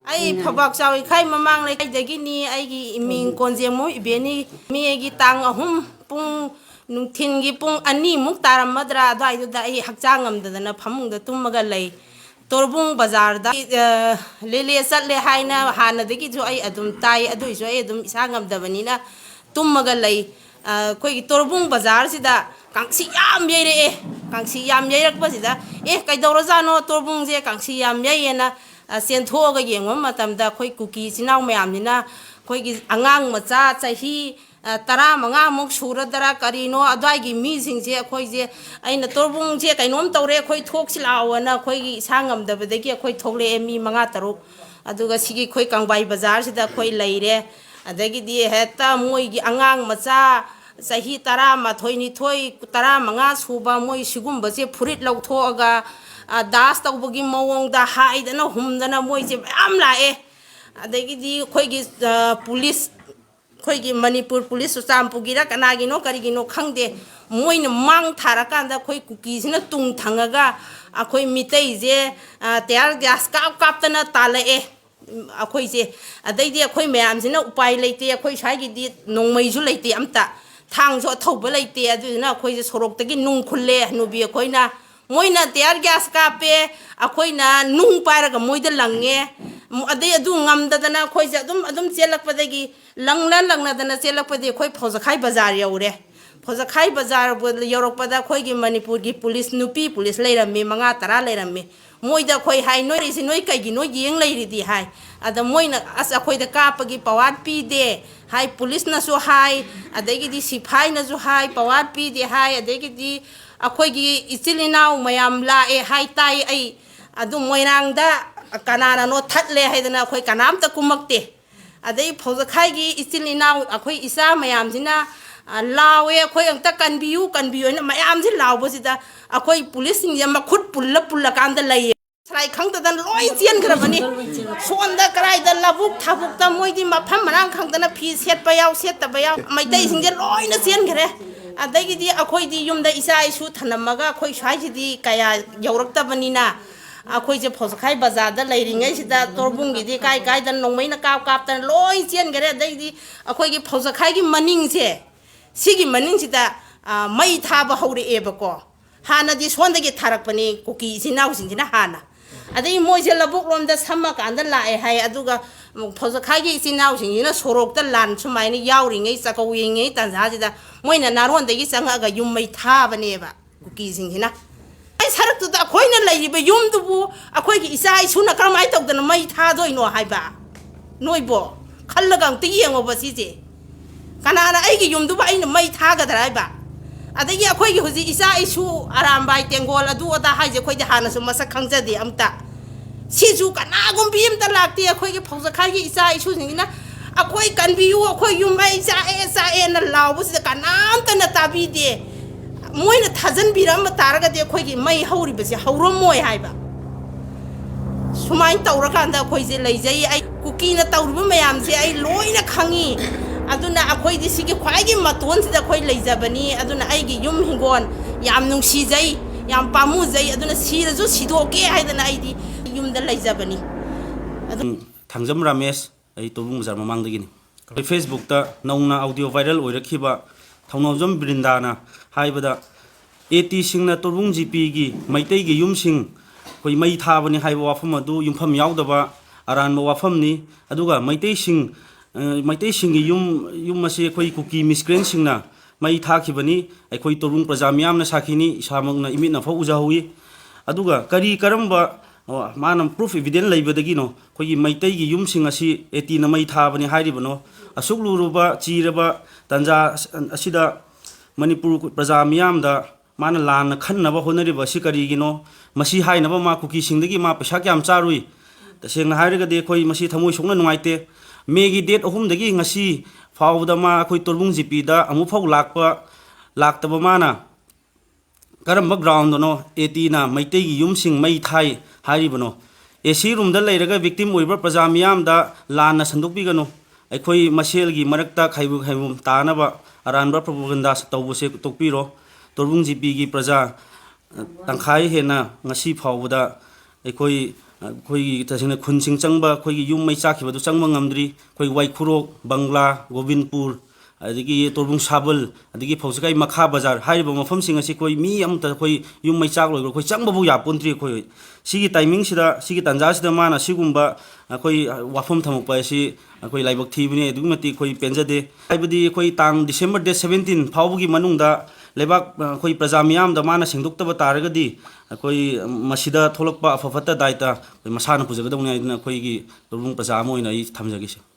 ai phobak chawi khai mamang lai dagi ni ai gi ming konje mo ibeni mi gi tang ahum pung nungthin gi pung ani muk taram madra dai du da ai hakchang am da na phamung da tummaga lei torbung bazar da lele sat le haina hana dagi jo ai adum tai adu jo ai adum isangam da bani na tummaga lei koi gi torbung bazar sida kangsi yam yere kangsi yam yerak ba sida kai dawra jano torbung je kangsi yam yena sen thoga yengwa matamda khoi kuki sinau mayam nina khoi gi angang macha chahi tara manga muk sura dara karino adwai gi mi sing je khoi je aina torbung je kainom tawre khoi thok silawana khoi gi sangam da bedagi khoi thokle mi manga taruk aduga sigi khoi kangbai bazar sida khoi leire adagi di heta moi gi angang macha sahi tara ma thoini thoi tara manga suba moi sigumba je phurit lau thoga das tawbagi mawong da haidana humdana moise mayam lae adagi di khoigi police khoigi manipur police champugira kanagino karigino khangde moina mang tharakanda khoi kuki sina tung thangaga akhoi mitei je tear gas kaptana talae akhoi je adai di akhoi mayam sina upai leite akhoi saigi di nongmai ju leite amta thang jo thoba leite aduna akhoi je sorok tagi nung khulle nubi akhoina moina tear gas kape akoina nung paraga moida lange adai adu ngamdadana khoi ja adum chelakpadagi langna dana chelakpadi khoi phojakhai bazar yaure phojakhai bazar yorokpada khoi gi manipur gi police nupi police leirammi manga tara leirammi moida khoi hai noi risi noi kai gi noi yeng leiri di hai ada moina as akhoi da kapagi pawat pi de hai police na so hai adagi di siphai na so hai pawat pi de hai adagi di akhoi gi ichilina mayam la hai tai ai adu moirang da kanana no thatle haidana akhoi kanam ta kumakte adai phojakhai gi ichilina akhoi isa mayam jina lawe akhoi angta kanbiu na mayam ji lawbo sida akhoi police sing yam khut pulla kan da lai sai khangta dan loi chen grabani sonda karai da labuk thabuk ta moidi mafam marang khangdana fi set pa yaw set ta ba yaw mai dai sing je loi na chen gre adagi di akhoi di yumda isa isu thanamaga akhoi swai di kaya yaurakta banina akhoi je phojakhai bazar da leiringai sida torbung gi di kai dan nongmai na kap tan loi chen gare adagi di akhoi gi phojakhai gi maning se sigi maning sida mai thaba hore ebako hana di sonda gi tharak pani kuki sinau sing sina hana adai moi je labuk lom da samma kan da lae hai aduga phojakhai gi sinau sing ina sorok da lan sumai ni yauringai sakawingai tanza sida moina naron da gi sanga ga yum mai thabane ba kuki sing hina ai sarak tu da khoina lai ba yum du bu akhoi gi isa isu na karam ai tok da mai tha doi no hai ba noi bo khallaga ti yengo ba si je kanana ai gi yum du ba ai na mai tha ga dai ba adagi akhoi gi huji isa isu aram bai tengol adu oda hai je khoi de hana su masak khangja de amta siju kana gum bim ta lakti akhoi gi phojakhai gi isa isu singina akhoi kan biu akhoi yum mai sa e na law bu si kanam ta na tabi de moina thajan biram taraga de khoi gi mai hauri ba si haurom moi hai ba sumai tawra kan da khoi je leijai ai kuki na tawru mayam se ai loina khangi aduna akhoi di sigi khwai gi maton sida khoi leijabani aduna ai gi yum hingon yam nungsi jai yam pamu jai aduna sira ju sidoke haidana ai di yum da leijabani Thangjam Ramesh ai torbung bazar mamang dagini Facebook ta nauna audio viral oirakhiba Thaunawjam Brindana haibada AT singna torbung GP gi maitai gi yum sing koi mai thabani haiba wafam adu yumpham yaudaba aranba wafam ni aduga maitai sing gi yum mase khoi kuki miscreant singna mai thakhibani ai torbung praja miyam na sakhini isamangna imit na fau ujahui aduga kari karamba manam proof evidence laibadagi no khoi maitai gi yum sing asi eti na mai thabani hairibano asuklu ruba chiraba tanja asida manipur praja miyam da mana lan khannaba honariba sikari gino masi hainaba ma kuki singdagi ma paisa kyam charui tasengna hairaga de khoi masi thamoi songna nuaite megi date ahum dagi ngasi fawda ma khoi torbung GP da amu phau laktaba mana karamba ground no eti na maitai gi yum sing mai thai haribano AC room da leiraga victim oiba praja miyam da lana sandukpi gano aikhoi masel gi marakta khaibum tanaba aranba propaganda tawbuse tokpiro torbung GP gi praja tangkhai hena ngasi phawda aikhoi ꯑꯩꯈꯣꯏꯒꯤ ꯇꯁꯦꯡꯅ ꯈꯨꯟꯁꯤꯡ ꯆꯪꯕ ꯑꯩꯈꯣꯏꯒꯤ ꯌꯨꯝ ꯃꯩ ꯆꯥꯛꯈꯤꯕꯗꯨ ꯆꯪꯕ ꯉꯝꯗ꯭ꯔꯤ ꯑꯩꯈꯣꯏ ꯋꯥꯏꯈꯨꯔꯣꯛ ꯕꯪꯒ꯭ꯂꯥ ꯒꯣꯕꯤꯟꯄꯨꯔ ꯑꯗꯒꯤ ꯇꯣꯔꯕꯨꯡ ꯁꯥꯕꯜ ꯑꯗꯒꯤ ꯐꯧꯁꯤꯀꯥꯏ ꯃꯈꯥ ꯕꯖꯥꯔ ꯍꯥꯏꯔꯤꯕ ꯃꯐꯝꯁꯤꯡ ꯑꯁꯤ ꯑꯩꯈꯣꯏ ꯃꯤ ꯑꯃꯇ ꯑꯩꯈꯣꯏ ꯌꯨꯝ ꯃꯩ ꯆꯥꯛ ꯂꯣꯏꯈ꯭ꯔ ꯑꯩꯈꯣꯏ ꯆꯪꯕꯐꯥꯎ ꯌꯥꯄꯣꯟꯇ꯭ꯔꯤ ꯑꯩꯈꯣꯏ ꯁꯤꯒꯤ ꯇꯥꯏꯃꯤꯡꯁꯤꯗ ꯁꯤꯒꯤ ꯇꯥꯟꯖꯥꯁꯤꯗ ꯃꯥꯅ ꯁꯤꯒꯨꯝꯕ ꯑꯩꯈꯣꯏ ꯋꯥꯐꯝ ꯊꯝꯃꯛꯄ ꯑꯁꯤ ꯑꯩꯈꯣꯏ ꯂꯥꯏꯕꯛ ꯊꯤꯕꯅꯤ ꯑꯗꯨꯛꯀꯤ ꯃꯇꯤꯛ ꯑꯩꯈꯣꯏ ꯄꯦꯟꯖꯗꯦ ꯍꯥꯏꯕꯗꯤ ꯑꯩꯈꯣꯏ ꯇꯥꯡ ꯗꯤꯁꯦꯝꯕꯔ ꯗꯦꯠ 17 ꯐꯥꯎꯕꯒꯤ ꯃꯅꯨꯡꯗ ꯂꯩꯕꯥꯛ ꯑꯩꯈꯣꯏ ꯄ꯭ꯔꯖꯥ ꯃꯤꯌꯥꯝꯗ ꯃꯥꯅ ꯁꯦꯡꯗꯣꯛꯇꯕ ꯇꯥꯔꯒꯗꯤ ꯑꯩꯈꯣꯏ ꯃꯁꯤꯗ ꯊꯣꯛꯂꯛꯄ ꯑꯐ ꯐꯠꯇ ꯗꯥꯏꯇ ꯑꯩꯈꯣꯏ ꯃꯁꯥꯅ ꯄꯨꯖꯒꯗꯧꯅꯤ ꯍꯥꯏꯗꯨꯅ ꯑꯩꯈꯣꯏꯒꯤ ꯇꯣꯔꯕꯨꯡ ꯄ꯭ꯔꯖꯥ ꯑꯃ ꯑꯣꯏꯅ ꯑꯩ ꯊꯝꯖꯒꯦ꯫